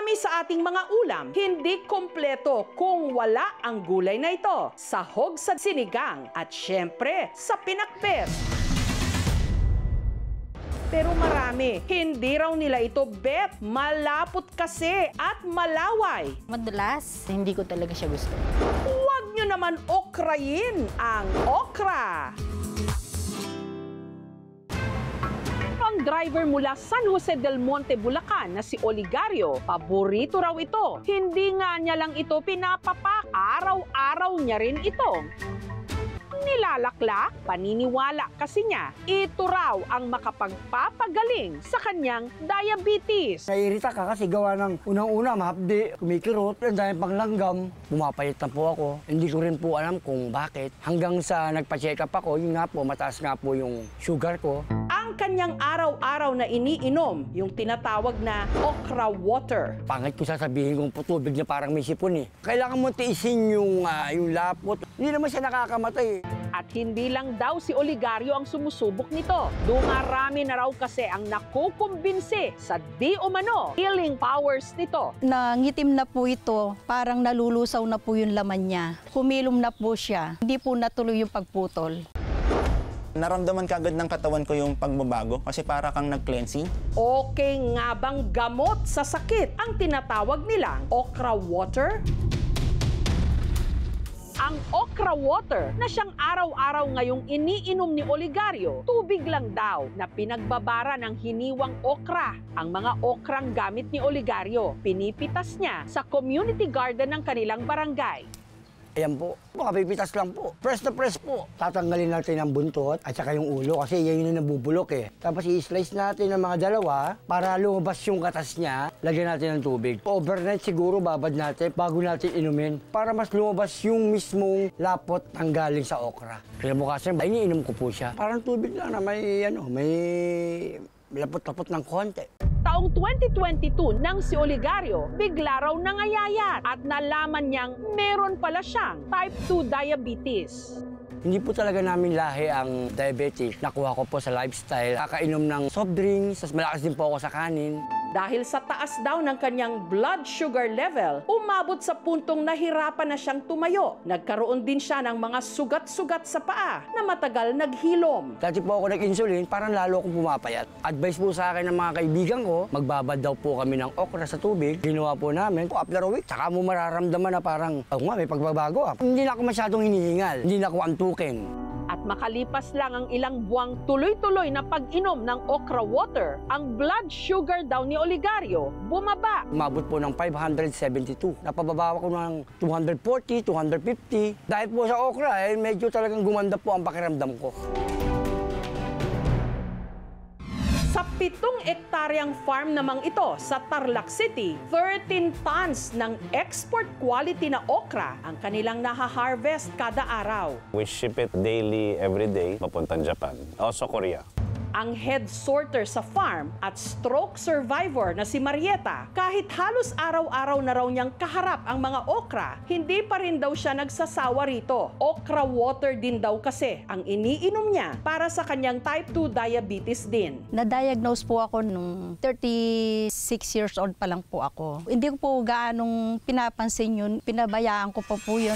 Marami sa ating mga ulam, hindi kompleto kung wala ang gulay na ito. Sahog sa sinigang at syempre sa pinakbet. Pero marami, hindi raw nila ito bet. Malapot kasi at malaway. Madalas, hindi ko talaga siya gusto. Huwag nyo naman okrayin ang okra. Ang driver mula San Jose del Monte, Bulacan na si Oligario, paborito raw ito. Hindi nga niya lang ito pinapapak, araw-araw niya rin ito nilalaklak. Paniniwala kasi niya, ito raw ang makapagpapagaling sa kanyang diabetes. Naiirita ka kasi gawa ng unang-una, mahapdi, kumikirot, ang dahil panglanggam. Bumapayat na po ako. Hindi ko rin po alam kung bakit. Hanggang sa nagpa-check up ako, yun nga po, mataas nga po yung sugar ko. Ang kanyang araw-araw na iniinom, yung tinatawag na okra water. Pangit ko sasabihin kung po tubig na parang may sipon eh. Kailangan mo tiisin yung lapot. Hindi naman siya nakakamatay. At hindi lang daw si Oligario ang sumusubok nito. Dumarami na raw kasi ang nakukumbinsi sa di umano healing powers nito. Nangitim na po ito, parang nalulusaw na po yung laman niya. Kumilom na po siya, hindi po natuloy yung pagputol. Naramdaman kagad ng katawan ko yung pagbabago kasi para kang nag-cleansing. Okay nga bang gamot sa sakit ang tinatawag nilang okra water? Ang okra water na siyang araw-araw ngayong iniinom ni Oligario, tubig lang daw na pinagbabara ng hiniwang okra. Ang mga okrang gamit ni Oligario, pinipitas niya sa community garden ng kanilang barangay. Ayan po, makapipitas lang po. Press na press po. Tatanggalin natin ang buntot at saka yung ulo kasi yan yung nabubulok eh. Tapos i-slice natin ng mga dalawa para lumabas yung katas niya. Lagyan natin ng tubig. Overnight siguro babad natin bago natin inumin para mas lumabas yung mismong lapot ang galing sa okra. Kaya mo kasi, iniinom ko po siya. Parang tubig lang na may lapot-lapot ng konti. Taong 2022 nang si Oligario bigla raw nangayayat at nalaman niyang meron pala siyang type 2 diabetes. Hindi po talaga namin lahi ang diabetes. Nakuha ko po sa lifestyle. Kakainom ng soft drinks, malakas din po ako sa kanin. Dahil sa taas daw ng kanyang blood sugar level, umabot sa puntong nahirapan na siyang tumayo. Nagkaroon din siya ng mga sugat-sugat sa paa na matagal naghilom. Dati po ako nag-insulin, parang lalo akong pumapayat. Advice po sa akin ng mga kaibigan ko, magbabad daw po kami ng okra sa tubig. Ginawa po namin. After a week, saka mo mararamdaman na parang, may pagbabago. Hindi na ako masyadong hinihingal. Hindi na ako antukin. At makalipas lang ang ilang buwang tuloy-tuloy na pag-inom ng okra water, ang blood sugar daw ni Oligario bumaba. Umabot po ng 572. Napababawa ko ng 240, 250. Dahil po sa okra, medyo talagang gumanda po ang pakiramdam ko. Sa 7 ektaryang farm namang ito sa Tarlac City, 13 tons ng export quality na okra ang kanilang naha-harvest kada araw. We ship it daily, every day, papuntang Japan. Also Korea. Ang head sorter sa farm at stroke survivor na si Marieta, kahit halos araw-araw na raw niyang kaharap ang mga okra, hindi pa rin daw siya nagsasawa rito. Okra water din daw kasi ang iniinom niya para sa kanyang type 2 diabetes din. Na-diagnose po ako nung 36 years old pa lang po ako. Hindi ko po gaanong pinapansin yun, pinabayaan ko po yun.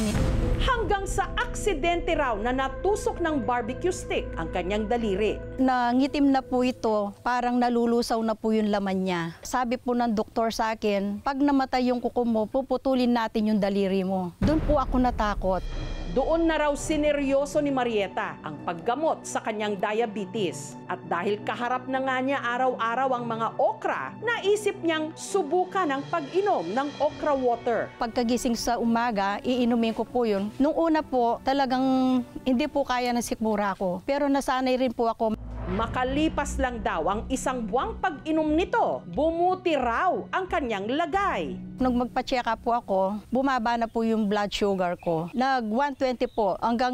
Hanggang sa aksidente raw na natusok ng barbecue stick ang kanyang daliri. Nangitim na po ito, parang nalulusaw na po yung laman niya. Sabi po ng doktor sa akin, pag namatay yung kuko mo, puputulin natin yung daliri mo. Doon po ako natakot. Doon na raw sineryoso ni Marieta ang paggamot sa kanyang diabetes. At dahil kaharap na nga niya araw-araw ang mga okra, naisip niyang subukan ang pag-inom ng okra water. Pagkagising sa umaga, iinumin ko po yun. Nung una po, talagang hindi po kaya ng sikmura ko. Pero nasanay rin po ako. Makalipas lang daw ang isang buwang pag-inom nito, bumuti raw ang kanyang lagay. Nung magpa-check up po ako, bumaba na po yung blood sugar ko. Nag-120 po hanggang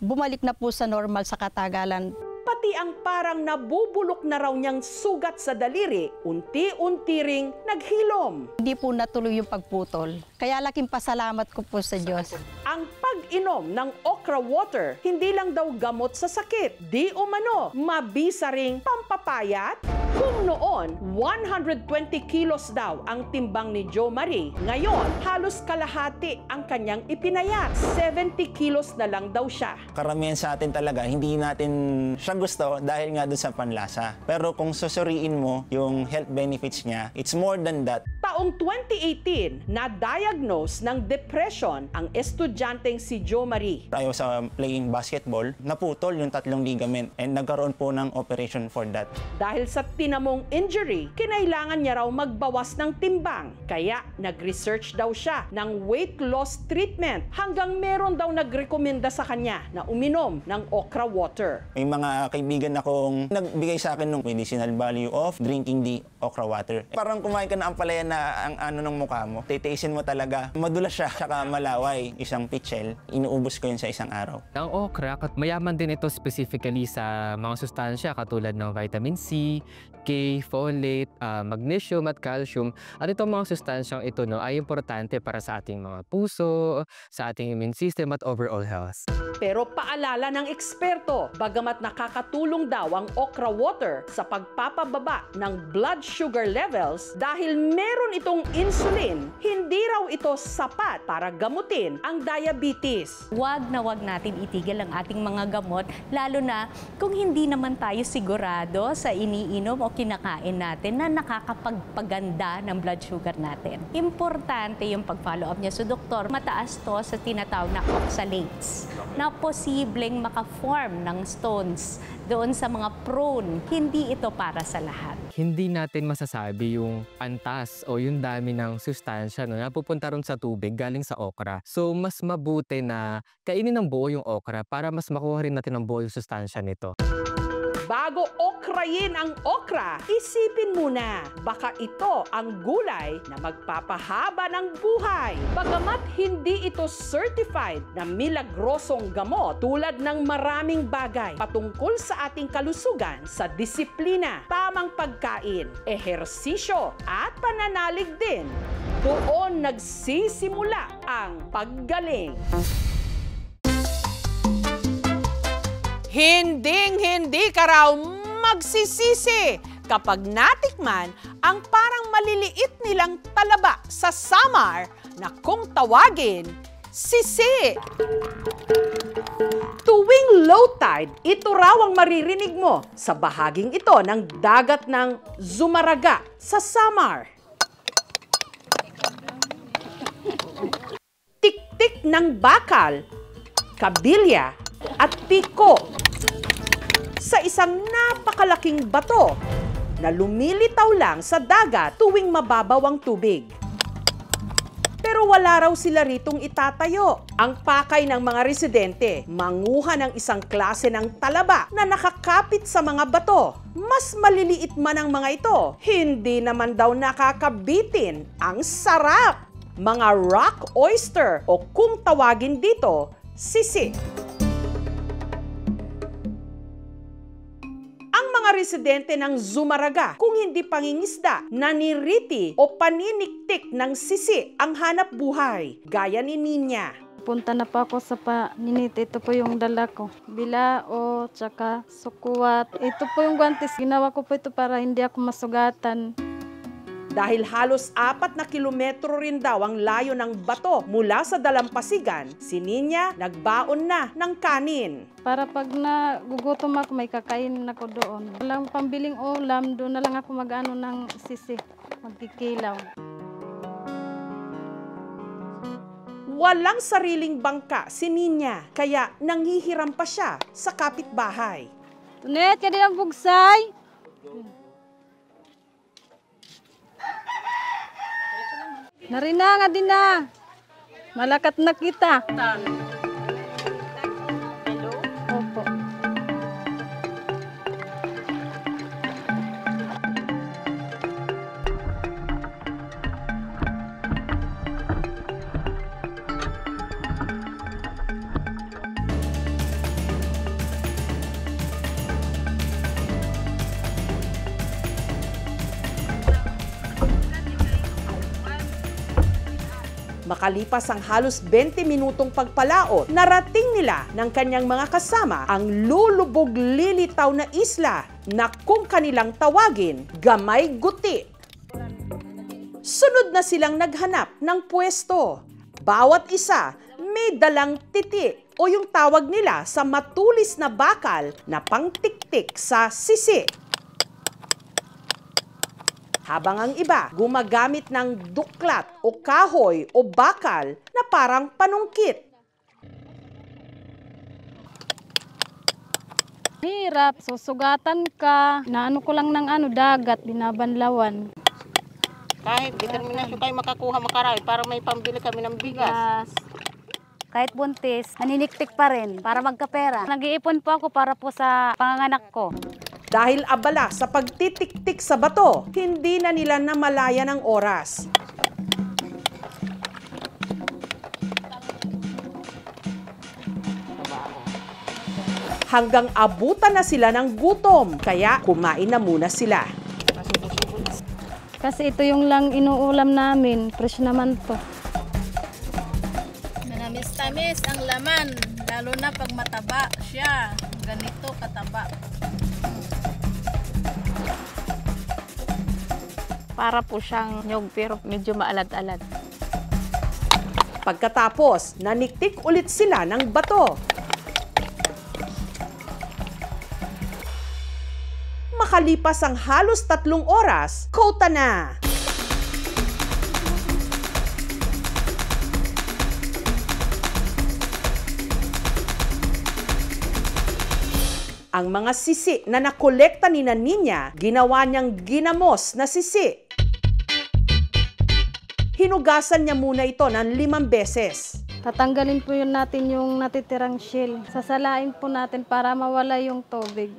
bumalik na po sa normal sa katagalan. Pati ang parang nabubulok na raw niyang sugat sa daliri, unti-unti ring naghilom. Hindi po natuloy yung pagputol. Kaya laking pasalamat ko po sa Diyos. Ang pag-inom ng okra water, hindi lang daw gamot sa sakit. Di umano, mabisa ring pampapayat, Kung noon, 120 kilos daw ang timbang ni Jo Marie, ngayon halos kalahati ang kanyang ipinayat. 70 kilos na lang daw siya. Karamihan sa atin talaga, hindi natin siya gusto dahil nga dun sa panlasa. Pero kung susuriin mo yung health benefits niya, it's more than that. Taong 2018, na-diagnose ng depression ang estudyanteng si Jo Marie. Tayo sa playing basketball, naputol yung 3 ligament and nagkaroon po ng operation for that. Dahil sa tinamong injury, kinailangan niya raw magbawas ng timbang. Kaya nag-research daw siya ng weight loss treatment hanggang meron daw nagrekomenda sa kanya na uminom ng okra water. May mga kaibigan akong nagbigay sa akin ng medicinal value of drinking the okra water. Parang kumain ka na ampalaya na ang ano ng mukha mo. Titiisin mo talaga. Madulas siya, saka malaway. Isang pitchel, inuubos ko yun sa isang araw. Ang okra, mayaman din ito specifically sa mga sustansya katulad ng vitamin C, K, folate, magnesium at calcium. At itong mga sustansyang ito ay importante para sa ating mga puso, sa ating immune system at overall health. Pero paalala ng eksperto, bagamat nakakatulong daw ang okra water sa pagpapababa ng blood sugar levels dahil meron itong insulin, hindi raw ito sapat para gamutin ang diabetes. Wag natin itigil ang ating mga gamot, lalo na kung hindi naman tayo sigurado sa iniinom o kinakain natin na nakakapagpaganda ng blood sugar natin. Importante yung pag-follow up niya sa doktor. Mataas to sa tinatawag na oxalates na posibleng maka-form ng stones doon sa mga prone. Hindi ito para sa lahat. Hindi natin masasabi yung antas o yung dami ng sustansya na pupunta ron sa tubig galing sa okra. So, mas mabuti na kainin ng buo yung okra para mas makuha rin natin ng buo yung sustansya nito. Bago okrayin ang okra, isipin muna, baka ito ang gulay na magpapahaba ng buhay. Bagamat hindi ito certified na milagrosong gamot tulad ng maraming bagay patungkol sa ating kalusugan sa disiplina, tamang pagkain, ehersisyo at pananalig din. Doon nagsisimula ang paggaling. Hinding-hindi ka raw magsisisi kapag natikman ang parang maliliit nilang talaba sa Samar na kung tawagin, sisi. Tuwing low tide, ito raw ang maririnig mo sa bahaging ito ng dagat ng Zumaraga sa Samar. Tik-tik ng bakal, kabilya at piko sa isang napakalaking bato na lumilitaw lang sa dagat tuwing mababaw ang tubig. Pero wala raw sila ritong itatayo. Ang pakay ng mga residente, manguha ng isang klase ng talaba na nakakapit sa mga bato. Mas maliliit man ang mga ito, hindi naman daw nakakabitin. Ang sarap! Mga rock oyster o kung tawagin dito, sisi. Residente ng Zumaraga kung hindi pangingisda, naniriti o paniniktik ng sisi ang hanap buhay, gaya ni Ninya. Punta na po ako sa paninit. Ito po yung dala ko. Bilao, tsaka sukuwat. Ito po yung guantes. Ginawa ko po ito para hindi ako masugatan. Dahil halos 4 na kilometro rin daw ang layo ng bato mula sa Dalampasigan, si Ninya nagbaon na ng kanin. Para pag nagugutom ako, may kakainin ako doon. Walang pambiling ulam, doon na lang ako mag-ano ng sisi, magkikilaw. Walang sariling bangka si Ninya, kaya nanghihiram pa siya sa kapitbahay. Tunet, ka din ang bugsay! Narina nga din na. Malakat na kita. Opo. Makalipas ang halos 20 minutong pagpalaot, narating nila ng kanyang mga kasama ang lulubog lilitaw na isla na kung kanilang tawagin, Gamay Guti. Sunod na silang naghanap ng pwesto. Bawat isa may dalang titi o yung tawag nila sa matulis na bakal na pangtiktik sa sisi. Habang ang iba gumagamit ng duklat o kahoy o bakal na parang panungkit. Hirap, susugatan ka. Naano ko lang ng dagat, binabanlawan. Kahit determinasyon kayo makakuha makarami para may pambili kami ng bigas. Kahit buntis, naniniktik pa rin para magkapera. Nag-iipon po ako para po sa panganganak ko. Dahil abala sa pagtitiktik sa bato, hindi na nila namalaya ng oras. Hanggang abutan na sila ng gutom, kaya kumain na muna sila. Kasi ito yung lang inuulam namin. Fresh naman to. Manamis-tamis ang laman, lalo na pag mataba siya. Ganito kataba. Para po siyang nyog pero medyo maalad-alad. Pagkatapos, naniktik ulit sila ng bato. Makalipas ang halos 3 oras, kota na! Ang mga sisi na nakolekta ni Ninya, ginawa niyang ginamos na sisi. Hinugasan niya muna ito ng 5 beses. Tatanggalin po yun natin yung natitirang shell. Sasalain po natin para mawala yung tubig.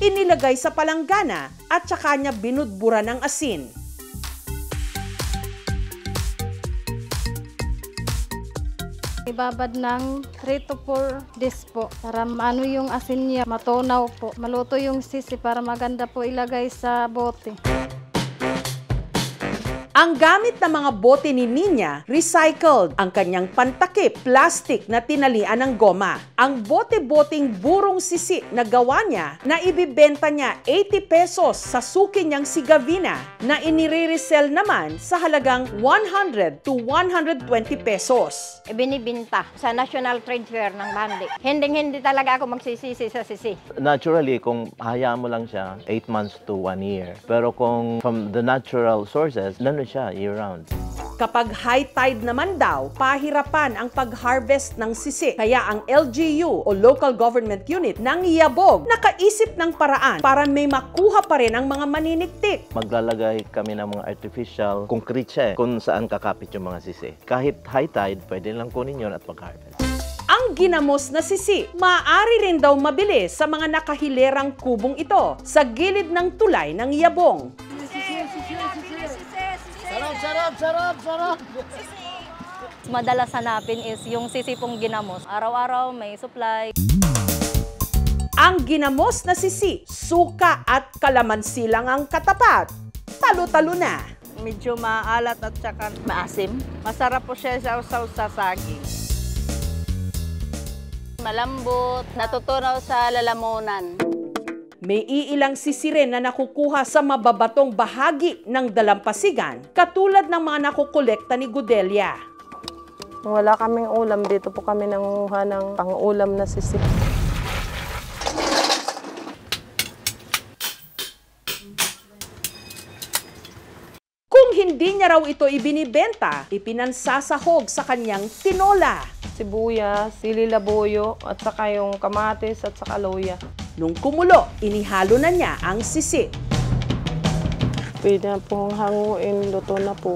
Inilagay sa palanggana at saka niya binudbura ng asin. Ibabad ng 3 to 4 days po para maano yung asin niya, matunaw po. Maluto yung sisi para maganda po ilagay sa bote. Ang gamit ng mga bote ni Ninya, recycled. Ang kanyang pantakip, plastic na tinalian ng goma. Ang bote-boteng burong sisi na gawa niya na ibibenta niya 80 pesos sa suki niyang si Gavina na inire-resell naman sa halagang 100 to 120 pesos. Ibinibinta sa National Trade Fair ng Bandi. Hindi talaga ako magsisisi sa sisi. Naturally, kung hayaan mo lang siya, 8 months to 1 year. Pero kung from the natural sources, siya year-round. Kapag high tide naman daw, pahirapan ang pag-harvest ng sisi. Kaya ang LGU o Local Government Unit ng Yabog nakaisip ng paraan para may makuha pa rin ang mga maniniktik. Maglalagay kami ng mga artificial concrete siya kung saan kakapit yung mga sisi. Kahit high tide, pwede lang kunin yun at mag-harvest. Ang ginamos na sisi, maaari rin daw mabili sa mga nakahilerang kubong ito sa gilid ng tulay ng Yabong. Sarap! Madalas hanapin is yung sisipong ginamos. Araw-araw may supply. Ang ginamos na sisi, suka at kalamansi lang ang katapat. Talo-talo na. Medyo maalat at saka maasim. Masarap po siya sa saging. Malambot, natutunaw sa lalamunan. May iilang sisi rin na nakukuha sa mababatong bahagi ng dalampasigan, katulad ng mga nakukolekta ni Gudelia. Wala kaming ulam, dito po kami nanguha ng pang-ulam na sisi. Kung hindi niya raw ito ibinibenta, ipinansasahog sa kanyang tinola. Sibuyas, sili labuyo, at saka yung kamatis at saka luya. Nung kumulo, inihalo na niya ang sisi. Pwede na pong hanguin, luto na po.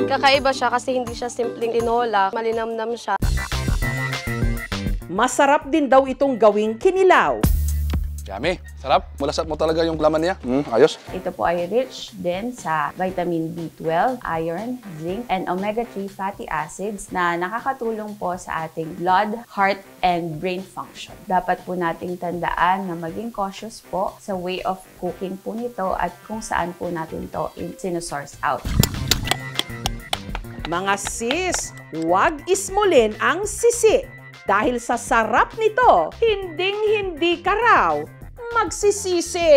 Kakaiba siya kasi hindi siya simpleng tinola, malinamnam siya. Masarap din daw itong gawing kinilaw. Yummy. Sarap. Malasap mo talaga yung laman niya. Ayos. Ito po ay rich din sa vitamin B12, iron, zinc, and omega-3 fatty acids na nakakatulong po sa ating blood, heart, and brain function. Dapat po nating tandaan na maging cautious po sa way of cooking po nito at kung saan po natin to sinusource out. Mga sis, huwag ismulin ang sisi. Dahil sa sarap nito, hinding-hindi ka raw magsisisi.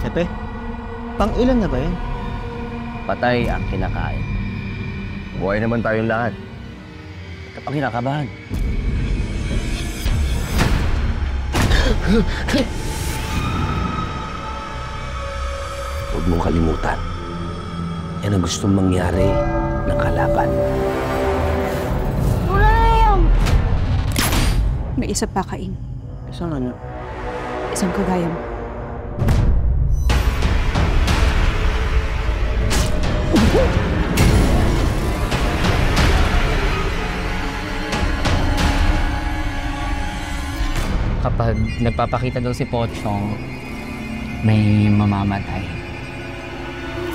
Epe, pang ilan na ba yan? Patay ang kinakain. Buhay naman tayong lahat. Ito pang kinakabahan. Huwag mong kalimutan. Yan ang gustong mangyari ng kalaban. Wala na yan! May isa pa kain. Isang ano? Isang kagaya mo. Kapag nagpapakita daw si Pochong, may mamamatay.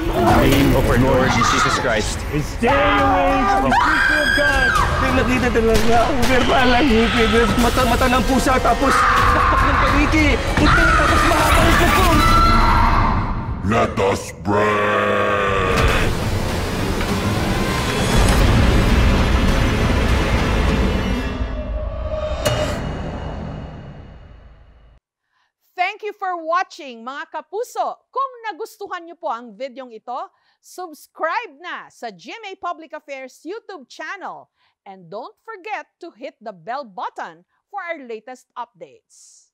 In the name of our Lord Jesus Christ. Stay away from the people of God! May nakita talaga ang verbal ang hipid. Mata ng pusa tapos takpak ng paniki. Puti tapos mahaba yung pupong. Let us pray. Thank you for watching, mga kapuso. Kung nagustuhan niyo po ang videong ito, subscribe na sa GMA Public Affairs YouTube channel. And don't forget to hit the bell button for our latest updates.